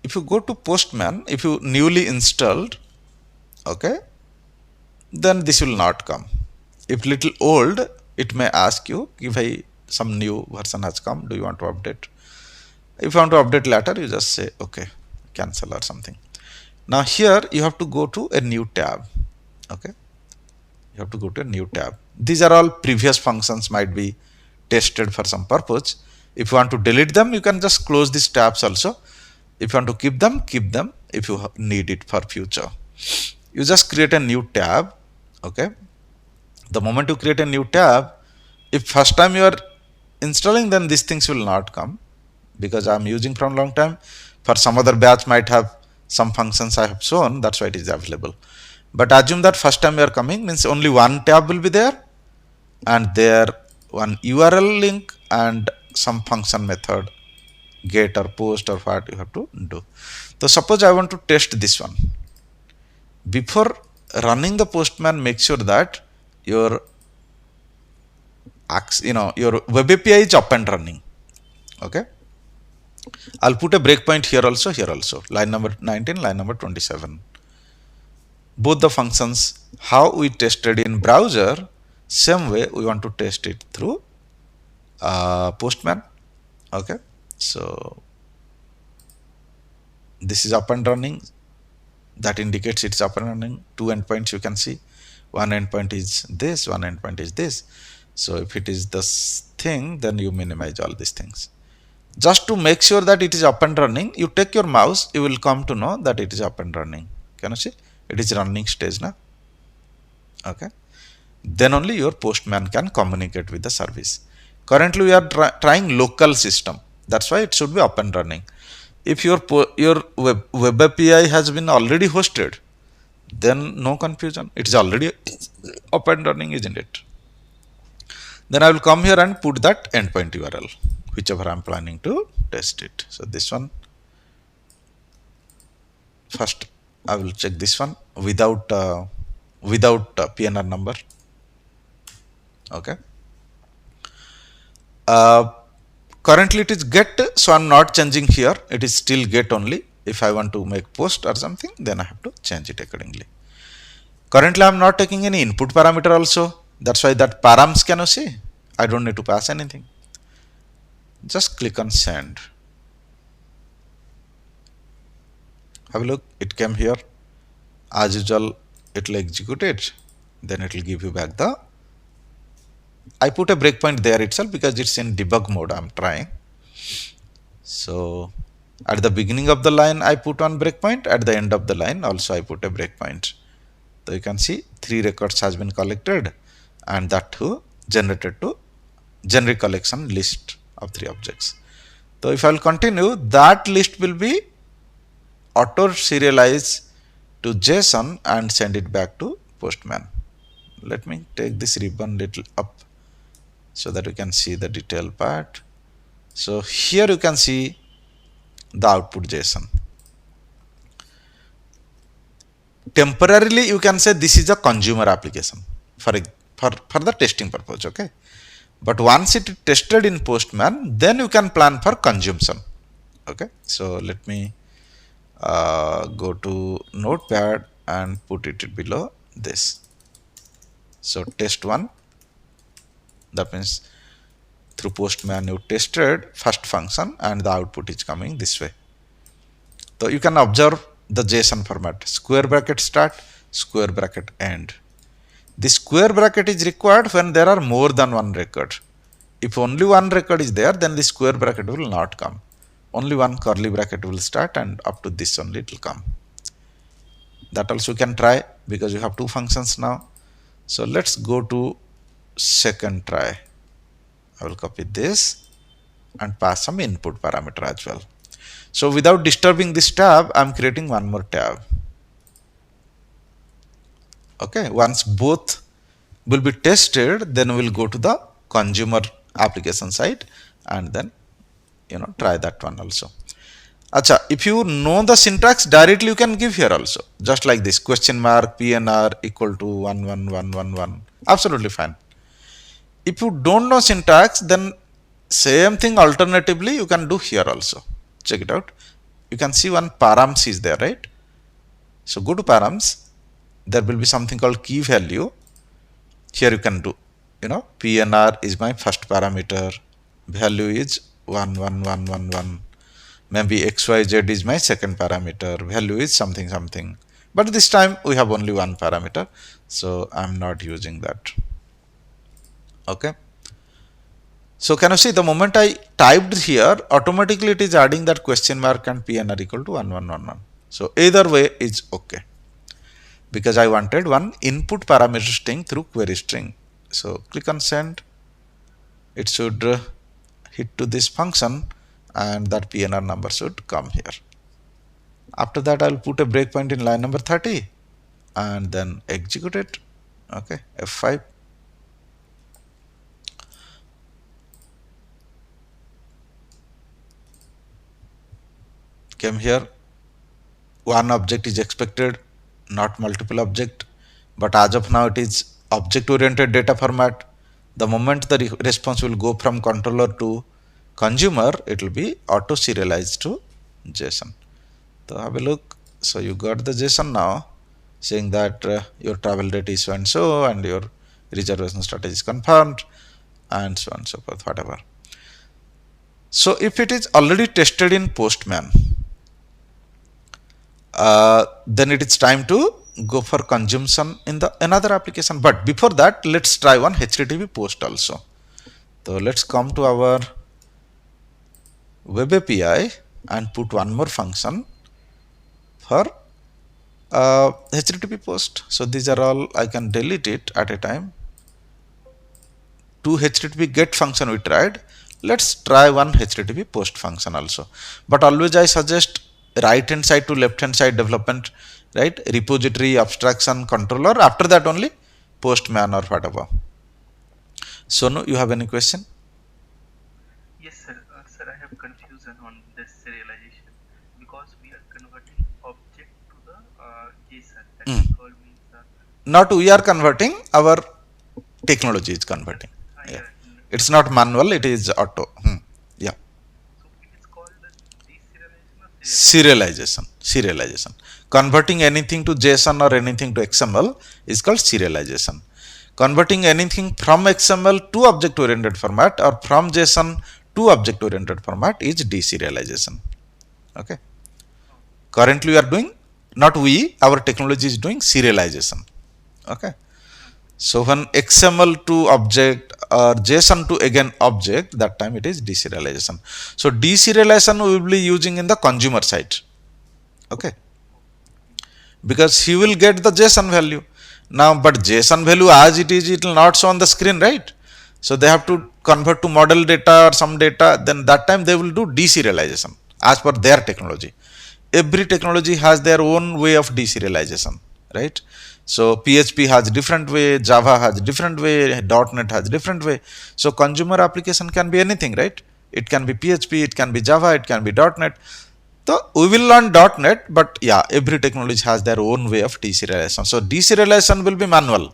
if you go to Postman, if you newly installed, okay, then this will not come. If little old, it may ask you if some new version has come, do you want to update? If you want to update later, you just say okay, cancel or something. Now here you have to go to a new tab. Okay, you have to go to a new tab. These are all previous functions, might be tested for some purpose. If you want to delete them, you can just close these tabs also. If you want to keep them, keep them if you need it for future. You just create a new tab. Okay, the moment you create a new tab, if first time you are installing, then these things will not come, because I'm using from long time. For some other batch might have some functions I have shown, that's why it is available. But assume that first time you are coming, means only one tab will be there, and there one URL link and some function method, get or post or what you have to do. So suppose I want to test this one. Before running the Postman, make sure that your your web API is up and running. Okay, I'll put a breakpoint here also, line number 19, line number 27. Both the functions, how we tested in browser, same way we want to test it through Postman. Okay, so this is up and running. That indicates it's up and running. Two endpoints you can see. One endpoint is this, one endpoint is this. So if it is this thing, then you minimize all these things. Just to make sure that it is up and running, you take your mouse, you will come to know that it is up and running. Can you see? It is running stage now. Okay. Then only your Postman can communicate with the service. Currently, we are trying local system. That's why it should be up and running. If your web API has been already hosted, then no confusion. It is already up and running, isn't it? Then I will come here and put that endpoint URL, whichever I am planning to test it. So this one, first I will check this one without PNR number. Okay. Currently it is get, so I'm not changing here. It is still get only. If I want to make post or something, then I have to change it accordingly. Currently I'm not taking any input parameter also. That's why that params, can you see? I don't need to pass anything. Just click on send. Have a look, it came here. As usual, it will execute it. Then it will give you back the. I put a breakpoint there itself because it's in debug mode. I'm trying. So at the beginning of the line, I put one breakpoint. At the end of the line, also I put a breakpoint. So you can see 3 records has been collected, and that too generated to generic collection list of 3 objects. So if I will continue, that list will be auto serialize to JSON and send it back to Postman. Let me take this ribbon little up so that you can see the detail part. So here you can see the output JSON. Temporarily you can say this is a consumer application for the testing purpose. Okay, but once it is tested in Postman, then you can plan for consumption. Okay, so let me go to Notepad and put it below this. So test 1, that means through Postman you tested first function and the output is coming this way. So you can observe the JSON format: square bracket start, square bracket end. The square bracket is required when there are more than one record. If only one record is there, then the square bracket will not come. Only one curly bracket will start, and up to this only it will come. That also you can try because you have 2 functions now. So let's go to second try. I will copy this and pass some input parameter as well. So without disturbing this tab, I am creating one more tab. Okay, once both will be tested, then we will go to the consumer application side and then try that one also. Acha, if you know the syntax, directly you can give here also, just like this, question mark PNR equal to 11111, absolutely fine. If you don't know syntax, then same thing alternatively you can do here also. Check it out. you can see one params is there, right? So go to params, there will be something called key value. Here you can do, PNR is my first parameter, value is 11111, maybe XYZ is my second parameter, value is something something, but this time we have only one parameter, so I'm not using that. Okay, so can you see the moment I typed here, automatically it is adding that question mark and PNR equal to 1111. So either way is okay, because I wanted one input parameter string through query string. So click on send, it should hit to this function and that PNR number should come here. After that I'll put a breakpoint in line number 30 and then execute it. Okay, F5. Came here, one object is expected, not multiple object, but as of now it is object oriented data format. The moment the response will go from controller to consumer, it will be auto serialized to JSON. So have a look. So you got the JSON now saying that your travel date is so and your reservation status is confirmed and so on and so forth, whatever. So if it is already tested in Postman, then it is time to go for consumption in the another application. But before that, let's try one HTTP post also. So let's come to our web API and put one more function for HTTP post. So these are all, I can delete it at a time. Two HTTP get function we tried. Let's try one HTTP post function also. But always I suggest right hand side to left hand side development, right? Repository, abstraction, controller. After that only Postman or whatever. So no, you have any question? Yes, sir. Sir, I have confusion on this serialization because we are converting object to the JSON. That is called means. Not we are converting, our technology is converting. Yeah. It's not manual, it is auto. Yeah. So it is called deserialization or Serialization. Converting anything to JSON or anything to XML is called serialization. Converting anything from XML to object oriented format or from JSON to object oriented format is deserialization. Okay. Currently we are doing, not we, our technology is doing serialization. Okay. So when XML to object or JSON to again object, that time it is deserialization. So deserialization we will be using in the consumer side. Okay. Because he will get the JSON value. Now, but JSON value as it is, it will not show on the screen, right? So they have to convert to model data or some data, then that time they will do deserialization as per their technology. Every technology has their own way of deserialization, right? So PHP has different way, Java has different way, .NET has different way. So consumer application can be anything, right? It can be PHP, it can be Java, it can be .NET. So we will learn .NET, but yeah, every technology has their own way of deserialization. So deserialization will be manual,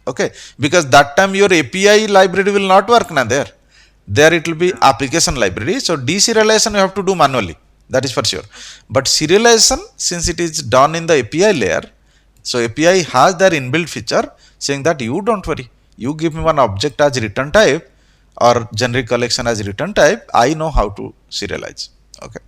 okay? Because that time your API library will not work now there. There it will be application library. So deserialization you have to do manually. That is for sure. But serialization, since it is done in the API layer, so API has their inbuilt feature saying that you don't worry. You give me one object as return type or generic collection as return type. I know how to serialize. Okay.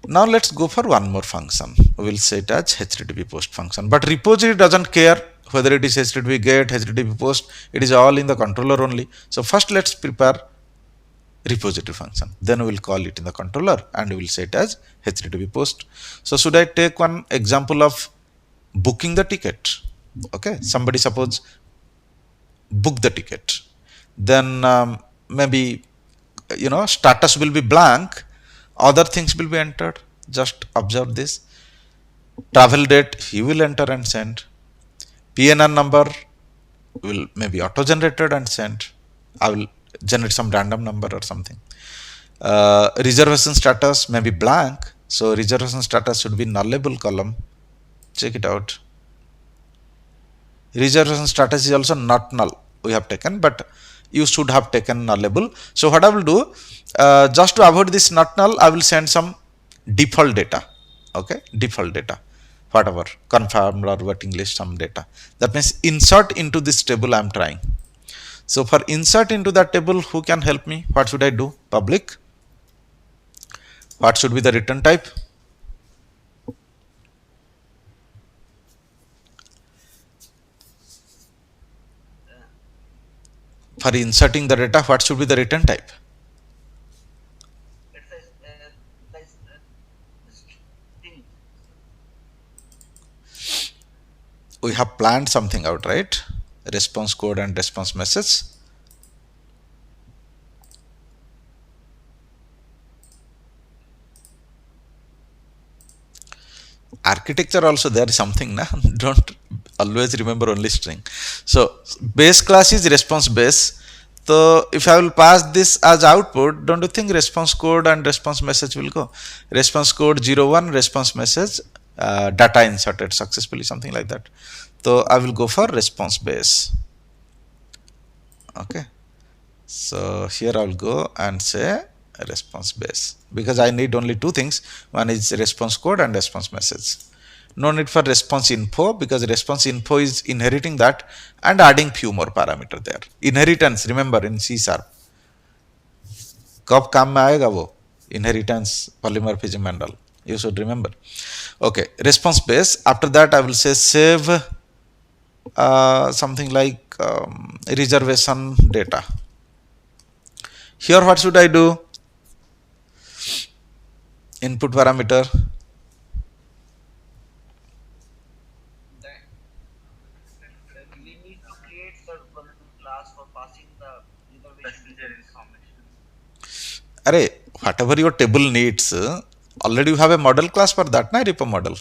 Now let's go for one more function. We will say it as HTTP post function. But repository doesn't care whether it is HTTP get, HTTP post. It is all in the controller only. So first let's prepare repository function. Then we will call it in the controller and we will say it as HTTP post. So should I take one example of booking the ticket? Okay. Somebody suppose book the ticket. Then maybe status will be blank, other things will be entered. Just observe this. Travel date he will enter and send. PNR number will maybe auto generated and sent. I will generate some random number or something. Reservation status may be blank, so reservation status should be nullable column. Check it out. Reservation status is also not null we have taken, but you should have taken nullable. So what I will do, just to avoid this not null, I will send some default data. Okay, default data, whatever, confirmed or waiting list, some data. That means insert into this table I am trying. So for insert into that table, who can help me? What should I do? Public. What should be the return type? For inserting the data, what should be the return type? We have planned something out, right? Response code and response message. Architecture also there is something, na? Don't always remember only string. So base class is response base. So if I will pass this as output, don't you think response code and response message will go? Response code 01, response message, data inserted successfully, something like that. So I will go for response base. Okay. So here I'll go and say response base, because I need only two things. One is response code and response message. No need for response info, because response info is inheriting that and adding few more parameter there. Inheritance, remember in C sharp, कब काम में आएगा वो inheritance polymorphism and all, you should remember. Okay, response base. After that I will say save something like reservation data. Here what should I do? Input parameter. Passenger information. Array, whatever your table needs, already you have a model class for that, na, repo model.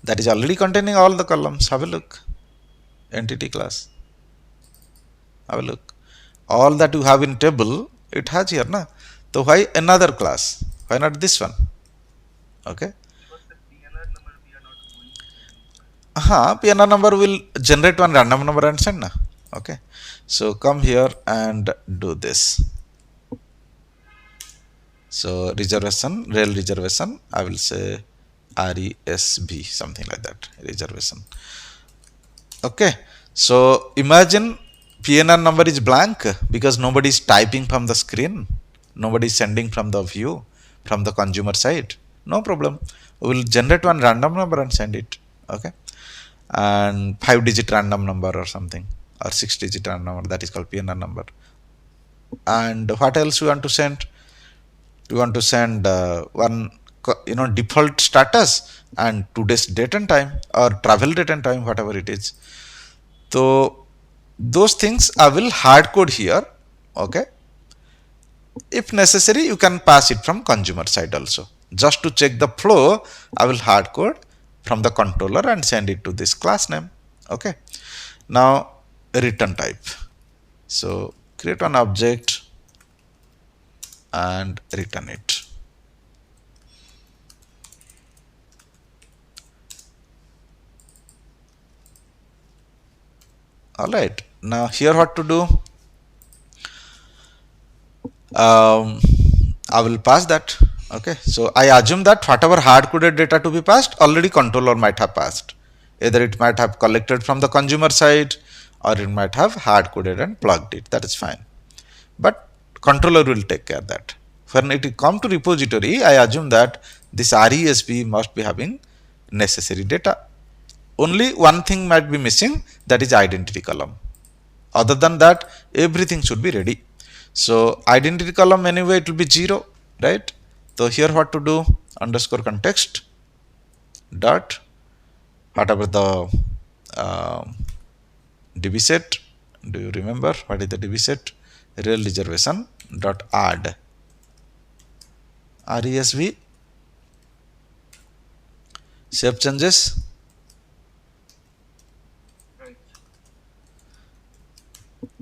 That is already containing all the columns. Have a look. Entity class. Have a look. All that you have in table, it has here, na. So why another class? Why not this one? Okay. Because the PNR number we are not going to send. PNR number will generate one random number and send, na. Okay. So come here and do this. So reservation, rail reservation, I will say RESB, something like that, reservation. Okay. So imagine PNR number is blank because nobody is typing from the screen. Nobody is sending from the view, from the consumer side. No problem. We will generate one random number and send it. Okay. And 5-digit random number or something, or 6-digit random number, that is called PNR number. And what else you want to send? You want to send one default status and today's date and time, or travel date and time, whatever it is. So those things I will hard code here. Okay. If necessary, you can pass it from consumer side also. Just to check the flow, I will hard code from the controller and send it to this class name. Okay. Now return type. So create one object and return it. All right. Now here what to do? I will pass that. Okay. So I assume that whatever hard coded data to be passed, already controller might have passed. Either it might have collected from the consumer side, or it might have hard coded and plugged it. That is fine. But controller will take care of that. When it come to repository, I assume that this RESB must be having necessary data. Only one thing might be missing, that is identity column. Other than that, everything should be ready. So identity column anyway it will be 0, right? So here what to do? Underscore context dot whatever the DB set. Do you remember what is the DB set? Real reservation dot add RESV. Save changes. Right.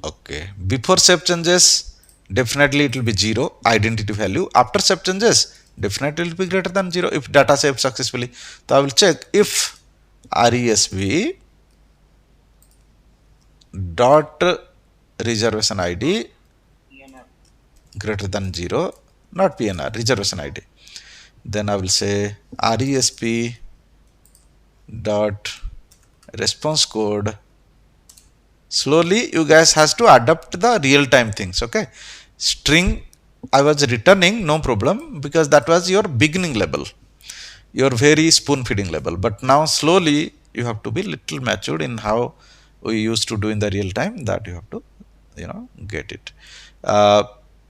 Okay. Before save changes, definitely it will be 0 identity value. After save changes, definitely it will be greater than 0 if data saved successfully. So I will check if RESV dot reservation ID greater than 0, not PNR, reservation ID. Then I will say RESP dot response code. Slowly you guys has to adapt the real time things. Okay, string I was returning, no problem, because that was your beginning level, your very spoon feeding level. But now slowly you have to be little matured in how we used to do in the real time, that you have to get it. uh,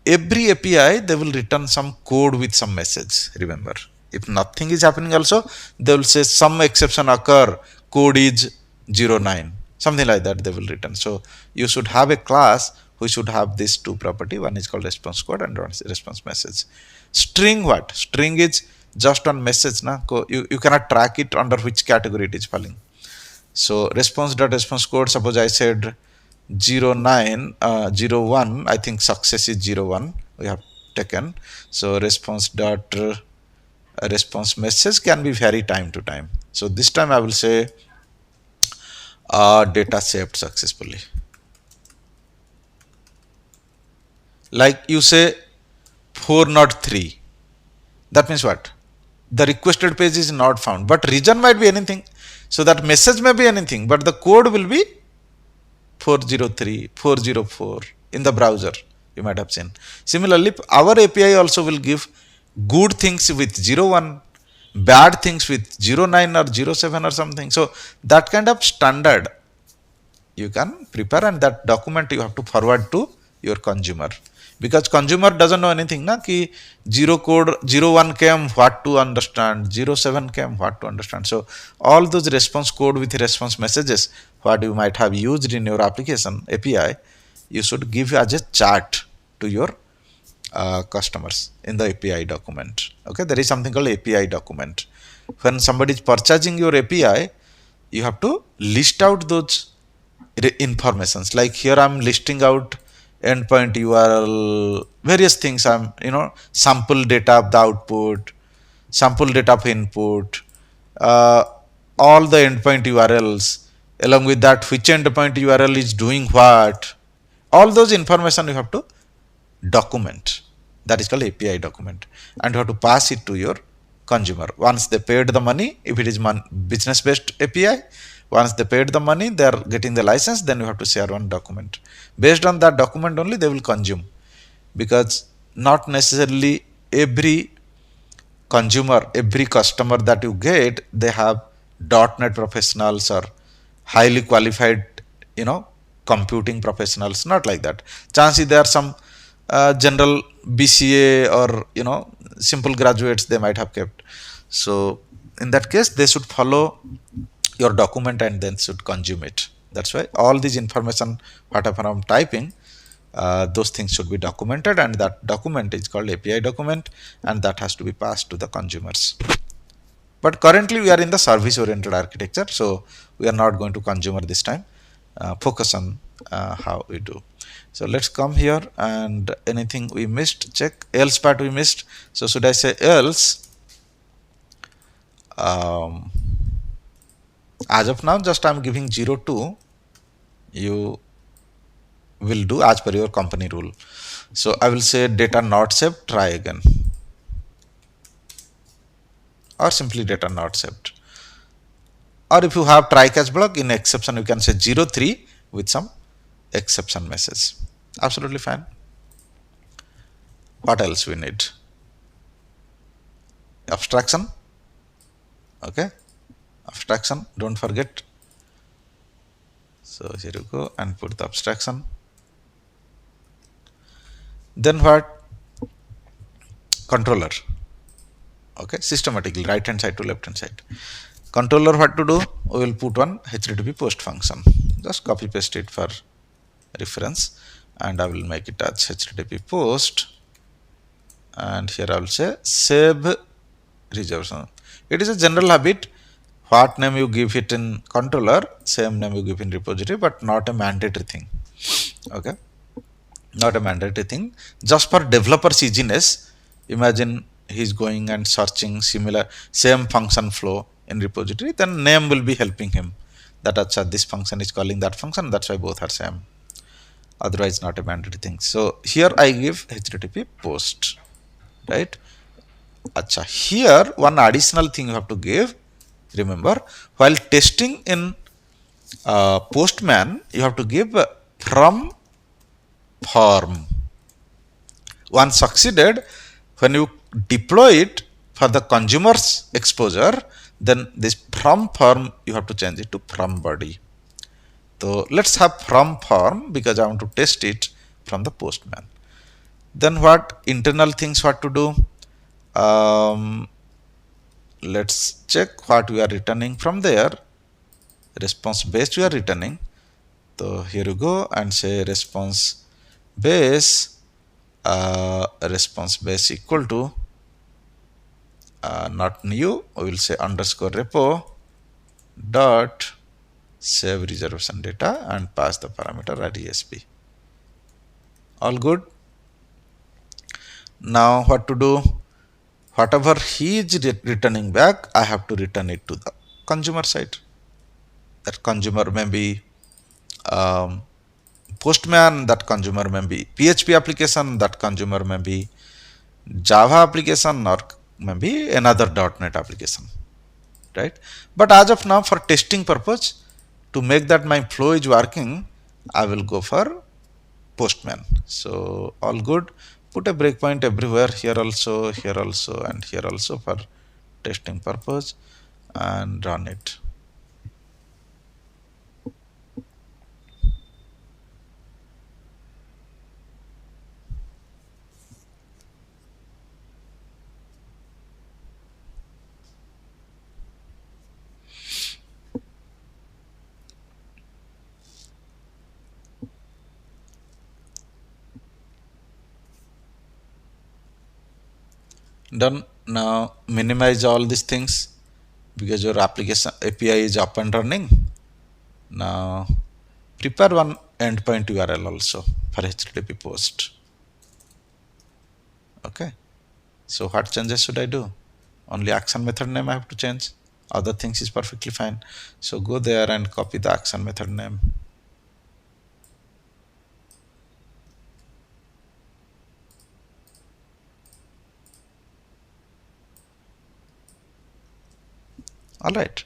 every API they will return some code with some message. Remember, if nothing is happening also, they will say some exception occur, code is 09, something like that they will return. So you should have a class which should have these two property. One is called response code and one is response message. String, what string is just on message na, you cannot track it under which category it is falling. So response code, suppose I said 09 01, I think success is 01 we have taken. So response message can be vary time to time. So this time I will say data saved successfully. Like you say 403, that means what? The requested page is not found, but reason might be anything. So that message may be anything, but the code will be 403, 404 in the browser, you might have seen. Similarly, our API also will give good things with 01, bad things with 09 or 07 or something. So that kind of standard you can prepare, and that document you have to forward to your consumer, because consumer doesn't know anything na ki 0 code 01 came, what to understand, 07 came, what to understand. So all those response code with response messages what you might have used in your application API, you should give as a chart to your customers in the API document. Okay, there is something called API document. When somebody is purchasing your API, you have to list out those informations. Like here I'm listing out endpoint URL, various things. I'm sample data of the output, sample data of input, uh, all the endpoint URLs, along with that which endpoint URL is doing what. All those information you have to document. That is called API document, and you have to pass it to your consumer. Once they paid the money, if it is business based API, once they paid the money, they are getting the license, then you have to share one document. Based on that document only they will consume, because not necessarily every consumer, every customer that you get, they have .NET professionals or highly qualified, computing professionals. Not like that. Chances there are some general BCA or simple graduates they might have kept. So in that case, they should follow your document and then should consume it. That's why all these information, whatever I'm typing, those things should be documented, and that document is called API document, and that has to be passed to the consumers. But currently we are in the service oriented architecture, so we are not going to consumer this time. Focus on how we do. So let's come here, and anything we missed, check. Else part we missed. So should I say else? As of now, just I'm giving 02. You will do as per your company rule. So I will say data not saved, try again, or simply data not saved. Or if you have try catch block, in exception you can say 03 with some exception message. Absolutely fine. What else we need? Abstraction. Okay, abstraction, don't forget. So here you go and put the abstraction. Then what? Controller. Okay, systematically right hand side to left hand side. Controller, what to do? We will put one HTTP post function. Just copy paste it for reference, and I will make it as HTTP post, and here I will say save reservation. It is a general habit. What name you give it in controller, same name you give in repository, but not a mandatory thing. Okay, not a mandatory thing. Just for developer's easiness, imagine he's going and searching similar same function flow in repository, then name will be helping him. That acha, this function is calling that function, that's why both are same. otherwise not a mandatory thing. So here I give HTTP post, right? Acha, here one additional thing you have to give. Remember, while testing in Postman, you have to give from form. Once succeeded, when you deploy it for the consumer's exposure, then this from form you have to change it to from body. So let's have from form because I want to test it from the Postman. Then what internal things what to do? Let's check what we are returning from there. Response based we are returning. So here you go and say response base equal to not new, we will say underscore repo dot save reservation data and pass the parameter RESP. All good. Now what to do? Whatever he is returning back, I have to return it to the consumer side. That consumer may be um, Postman, that consumer may be PHP application, that consumer may be Java application, or maybe another .NET application, right? But as of now, for testing purpose, to make that my flow is working, I will go for Postman. So all good. Put a breakpoint everywhere, here also, and here also for testing purpose, and run it. Done. Now minimize all these things because your application API is up and running. Now prepare one endpoint URL also for HTTP post. Okay. So what changes should I do? Only action method name I have to change. Other things is perfectly fine. So go there and copy the action method name. All right.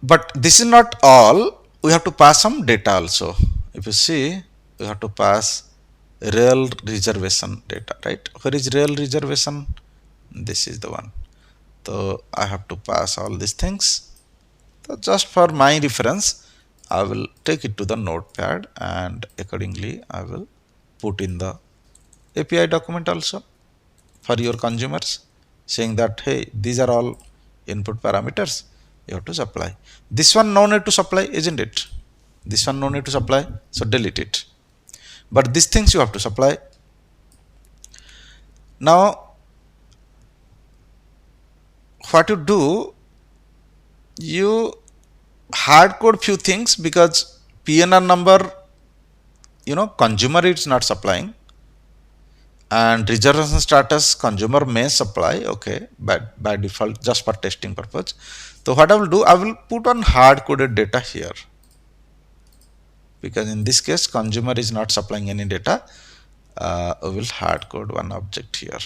But this is not all. We have to pass some data also. If you see, we have to pass real reservation data, right? Where is real reservation? This is the one. So I have to pass all these things. So just for my reference, I will take it to the notepad and accordingly I will put in the API document also for your consumers saying that hey, these are all input parameters you have to supply. This one no need to supply, isn't it? This one no need to supply, so delete it. But these things you have to supply. Now what you do, you hard code few things because PNR number, consumer is not supplying, and reservation status consumer may supply, okay, by default just for testing purpose. So what I will do, I will put on hard coded data here because in this case consumer is not supplying any data. We will hard code one object here.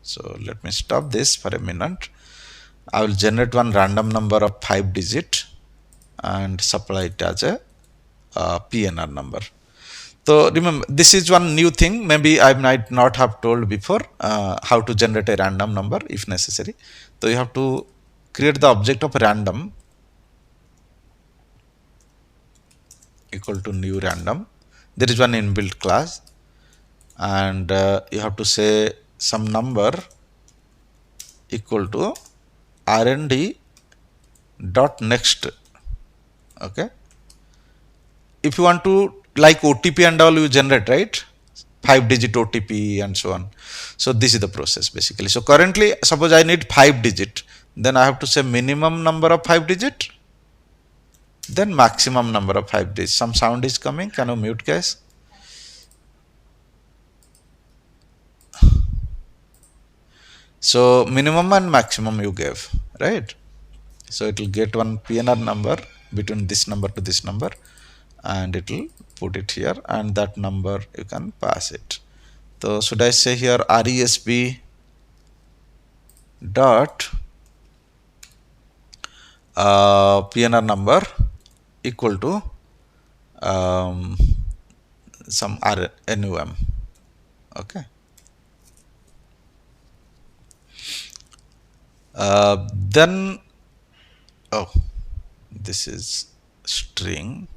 So let me stop this for a minute. I will generate one random number of 5 digit and supply it as a PNR number. So remember, this is one new thing. Maybe I might not have told before how to generate a random number if necessary. So you have to create the object of random equal to new random. There is one inbuilt class, and you have to say some number equal to rnd dot next. Okay. If you want to like OTP and all you generate, right? 5-digit OTP and so on. So this is the process basically. So currently, suppose I need 5-digit, then I have to say minimum number of 5-digit, then maximum number of 5 digits. Some sound is coming. Can you mute, guys? So minimum and maximum you gave, right? So it will get one PNR number between this number to this number, and it will put it here, and that number you can pass it. So should I say here RESB dot PNR number equal to um, some NUM. Okay. Then, oh, this is string.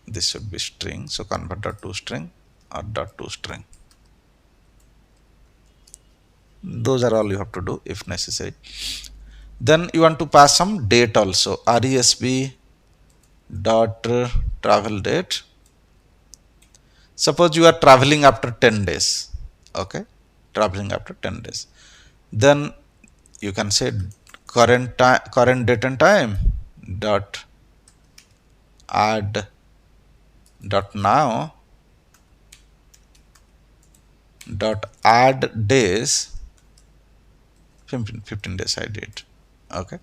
This should be string. So convert dot to string or dot to string. Those are all you have to do if necessary. Then you want to pass some date also. RESB dot travel date. Suppose you are traveling after 10 days. Okay. Traveling after 10 days. Then you can say current time, current date and time dot add dot now dot add days 15 days I did. Okay,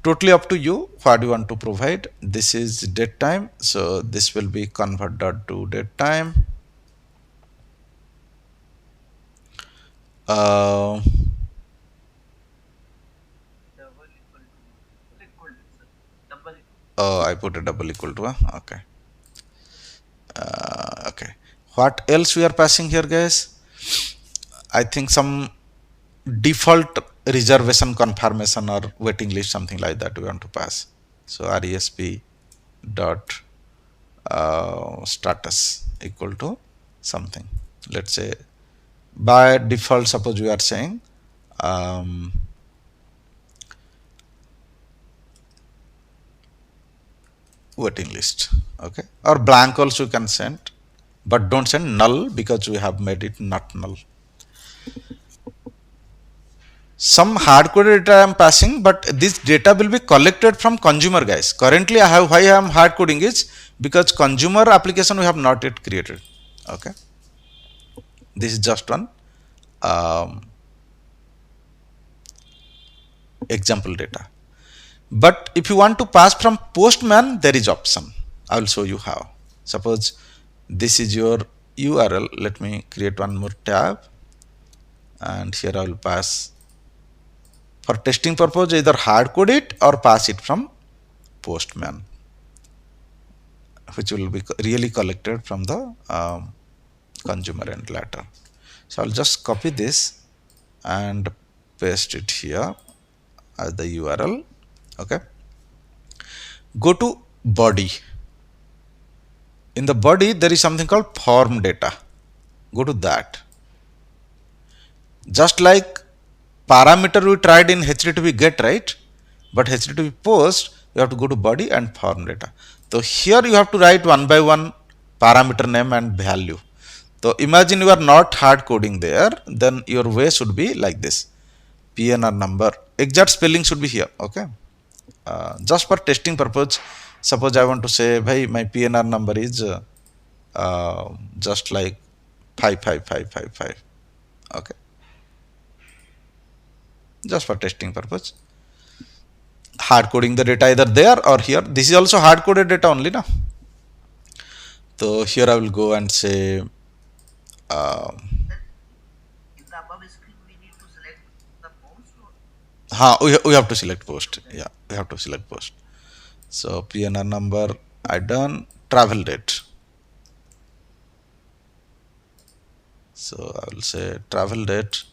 totally up to you what you want to provide. This is date time, so this will be convert dot to date time. uh, Double equal to double equal to sir. Double equal. I put a double equal to okay. Okay, what else we are passing here, guys? I think some default reservation confirmation or waiting list, something like that we want to pass. So RESP dot status equal to something. Let's say by default, suppose we are saying um, waiting list. Okay, or blank also you can send, but don't send null because we have made it not null. Some hard coded data I am passing, but this data will be collected from consumer, guys. Currently I have, why I am hard coding is because consumer application we have not yet created. Okay, this is just one um, example data. But if you want to pass from Postman, there is option. I will show you how. Suppose this is your URL. Let me create one more tab, and here I will pass for testing purpose either hard code it or pass it from Postman, which will be really collected from the consumer end later. So I'll just copy this and paste it here as the URL. Okay. Go to body. In the body, there is something called form data. Go to that. Just like parameter we tried in HTTP get, right? But HTTP post, you have to go to body and form data. So here you have to write one by one parameter name and value. So imagine you are not hard coding there, then your way should be like this. PNR number, exact spelling should be here. Okay. Just for testing purpose, suppose I want to say, bhai, my PNR number is just like 55555. Okay, just for testing purpose. Hard coding the data either there or here. This is also hard coded data only now. So here I will go and say uh, In the above screen, we need to select the post or we have to select post. Yeah, we have to select post. So PNR number I done, travel date. So I will say travel date.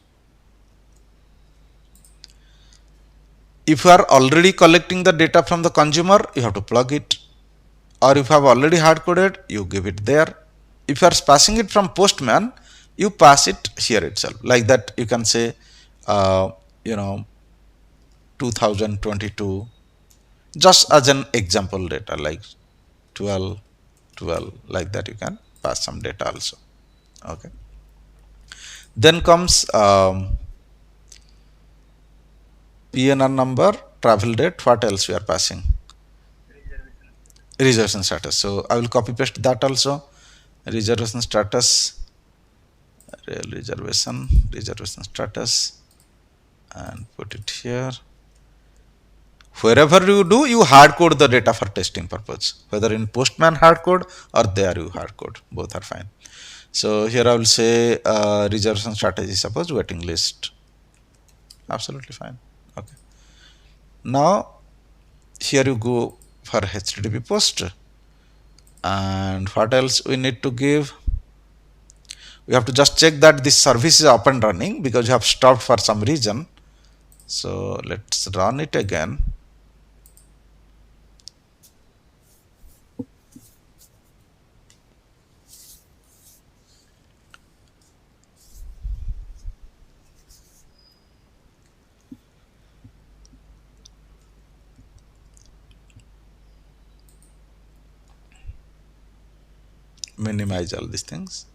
If you are already collecting the data from the consumer, you have to plug it. Or if you have already hard coded, you give it there. If you are passing it from Postman, you pass it here itself. Like that, you can say, uh, you know, 2022, just as an example data, like 12, 12, like that, you can pass some data also. Okay. Then comes PNR number, travel date. What else we are passing? reservation status? Reservation status. So I will copy paste that also. Reservation status, real reservation status, and put it here. Wherever you do, you hard code the data for testing purpose. Whether in Postman hard code or there you hard code, both are fine. So here I will say reservation strategy, suppose waiting list. Absolutely fine. Okay. Now here you go for HTTP post. And what else we need to give? We have to just check that this service is up and running because you have stopped for some reason. So let's run it again. Minimize all these things.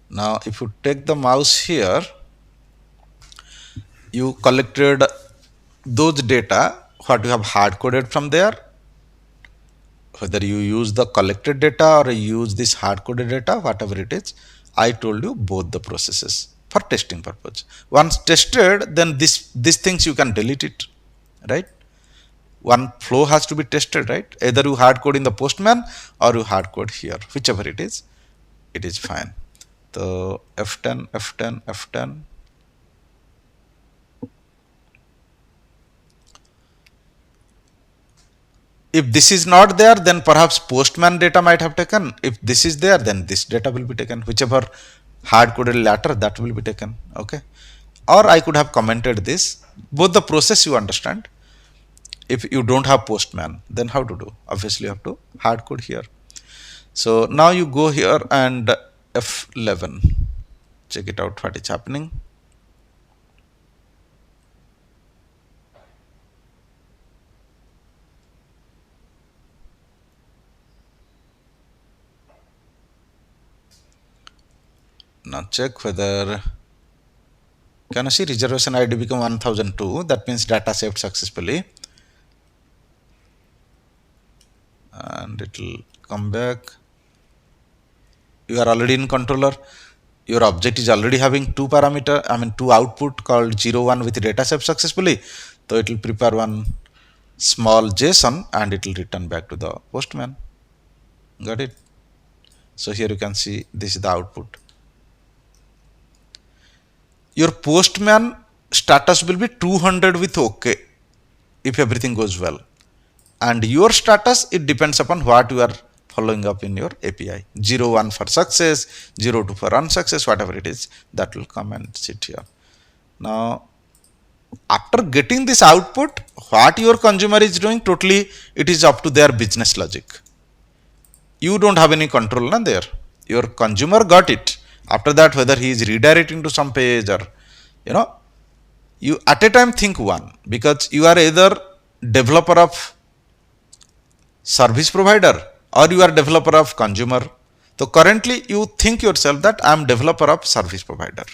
Now if you take the mouse here, you collected those data what you have hard coded from there. Whether you use the collected data or you use this hard coded data, whatever it is, I told you both the processes for testing purpose. Once tested, then these things you can delete it, right? One flow has to be tested, right? Either you hard code in the Postman or you hard code here, whichever it is fine. So F10, F10, F10. If this is not there, then perhaps Postman data might have taken. If this is there, then this data will be taken. Whichever hard coded latter, that will be taken. Okay. Or I could have commented this. Both the process you understand. If you don't have Postman, then how to do? Obviously, you have to hard code here. So now you go here and F11. Check it out what is happening. Now check whether, can you see reservation ID become 1002? That means data saved successfully. And it will come back. You are already in controller. Your object is already having two parameter, two output called 0, 1 with data saved successfully. So it will prepare one small JSON and it will return back to the Postman. Got it? So here you can see this is the output. Your Postman status will be 200 with OK if everything goes well. And your status, it depends upon what you are following up in your API. 0, 1 for success, 0, 2 for unsuccess, whatever it is, that will come and sit here. Now, after getting this output, what your consumer is doing, totally it is up to their business logic. You don't have any control there. Your consumer got it. After that, whether he is redirecting to some page or, you at a time think one, because you are either developer of service provider or you are developer of consumer. So currently you think yourself that I am developer of service provider.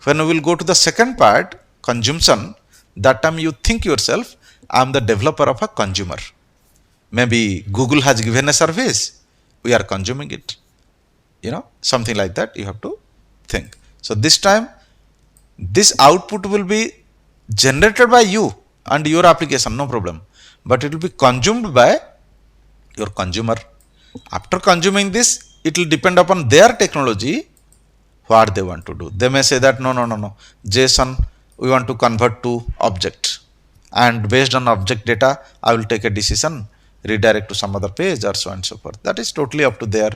When we will go to the second part, consumption, that time you think yourself I am the developer of a consumer. Maybe Google has given a service, we are consuming it. Something like that you have to think. So this time this output will be generated by you and your application, no problem. But it will be consumed by your consumer. After consuming this, it will depend upon their technology what they want to do. They may say that no, JSON we want to convert to object, and based on object data I will take a decision, redirect to some other page or so on and so forth. That is totally up to their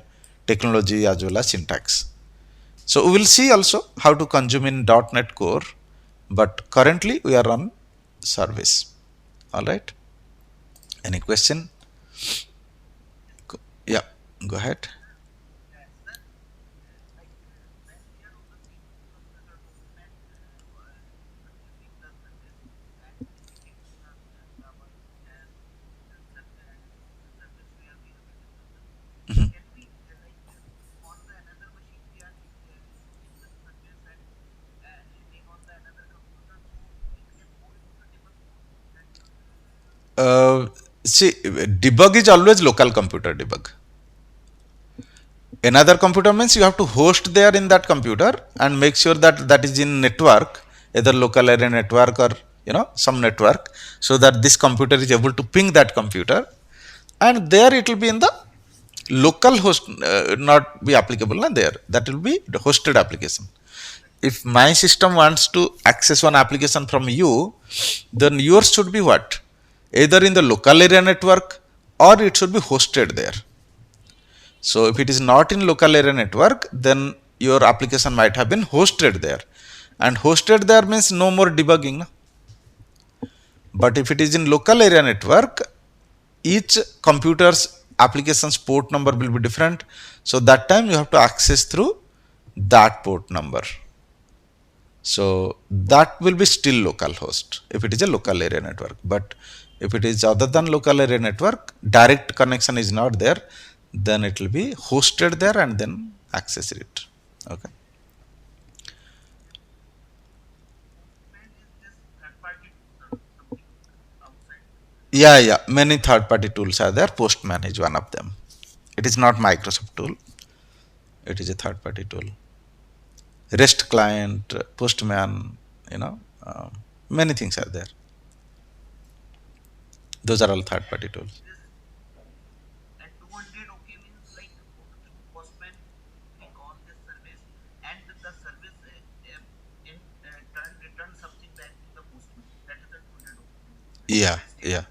technology as well as syntax. So we will see also how to consume in .NET Core, but currently we are on service. All right. Any question? Yeah, go ahead. Mhm. See, debug is always local computer debug. Another computer means you have to host there in that computer and make sure that that is in network, either local area network or some network, so that this computer is able to ping that computer, and there it will be in the local host, not be applicable na there, that will be the hosted application. If my system wants to access one application from you, then yours should be what, either in the local area network or it should be hosted there. So if it is not in local area network, then your application might have been hosted there. And hosted there means no more debugging. Na? But if it is in local area network, each computer's application's port number will be different. So that time you have to access through that port number. So that will be still local host if it is a local area network. But if it is other than local area network, direct connection is not there, then it will be hosted there and then access it. Okay. Postman is this third party tool or something outside? Yeah, yeah. Many third party tools are there. Postman is one of them. It is not Microsoft tool. It is a third party tool. REST client, Postman, you know, many things are there. Those are all third party tools. This and 200 OK means like through Postman we call this service, and the service in turn return something back to the Postman. That is the 200 OK means. Yeah, Request is yeah.